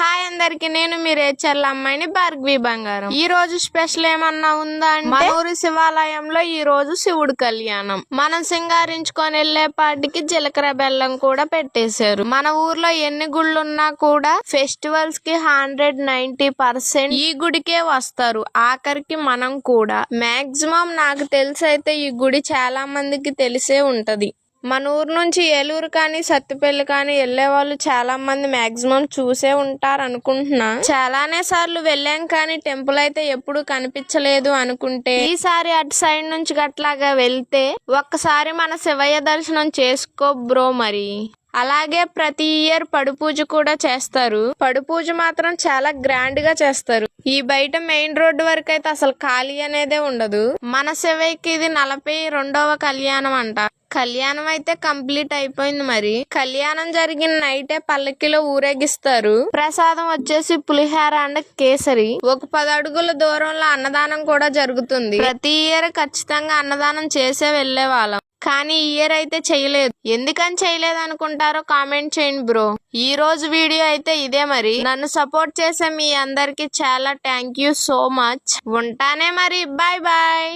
Hi అందరికి, నేను మీ రేచర్ల అమ్మాయిని భార్గవి బంగారం. ఈ రోజు స్పెషల్ ఏమన్నా ఉందా అంటే మన ఊరి శివాలయంలో ఈ రోజు శివుడు కళ్యాణం. మనం సింగారించుకొని వెళ్లేపాటికి జీలకర్ర బెల్లం కూడా పెట్టేశారు. మన ఊర్లో ఎన్ని గుళ్ళున్నా కూడా ఫెస్టివల్స్ కి 190% ఈ గుడికే వస్తారు. ఆఖరికి మనం కూడా మాక్సిమం నాకు తెలిసి అయితే ఈ గుడి చాలా మందికి తెలిసే ఉంటది. మన ఊరు నుంచి ఏలూరు కానీ సత్తుపల్లి కానీ వెళ్లే వాళ్ళు చాలా మంది మాక్సిమం చూసే ఉంటారు అనుకుంటున్నా. చాలానే సార్లు వెళ్ళాం కానీ టెంపుల్ అయితే ఎప్పుడు కనిపించలేదు అనుకుంటే ఈసారి అటు సైడ్ నుంచి గట్లాగా వెళ్తే ఒక్కసారి మన శివయ్య దర్శనం చేసుకో బ్రో. మరి అలాగే ప్రతి ఇయర్ పడుపూజ కూడా చేస్తారు. పడుపూజ మాత్రం చాలా గ్రాండ్ గా చేస్తారు. ఈ బయట మెయిన్ రోడ్డు వరకు అయితే అసలు ఖాళీ అనేదే ఉండదు. మన శివయ్యకి ఇది 42వ కళ్యాణం అంట. కళ్యాణం అయితే కంప్లీట్ అయిపోయింది. మరి కళ్యాణం జరిగిన నైటే పల్లకిలో ఊరేగిస్తారు. ప్రసాదం వచ్చేసి పులిహార అండ్ కేసరి. ఒక 10 అడుగుల దూరంలో అన్నదానం కూడా జరుగుతుంది. ప్రతి ఇయర్ ఖచ్చితంగా అన్నదానం చేసే వెళ్లే వాళ్ళం, కానీ ఈ ఇయర్ అయితే చేయలేదు. ఎందుకని చేయలేదు అనుకుంటారో కామెంట్ చేయండి బ్రో. ఈ రోజు వీడియో అయితే ఇదే. మరి నన్ను సపోర్ట్ చేసే మీ అందరికి చాలా థ్యాంక్ యూ సో మచ్. ఉంటానే మరి, బాయ్ బాయ్.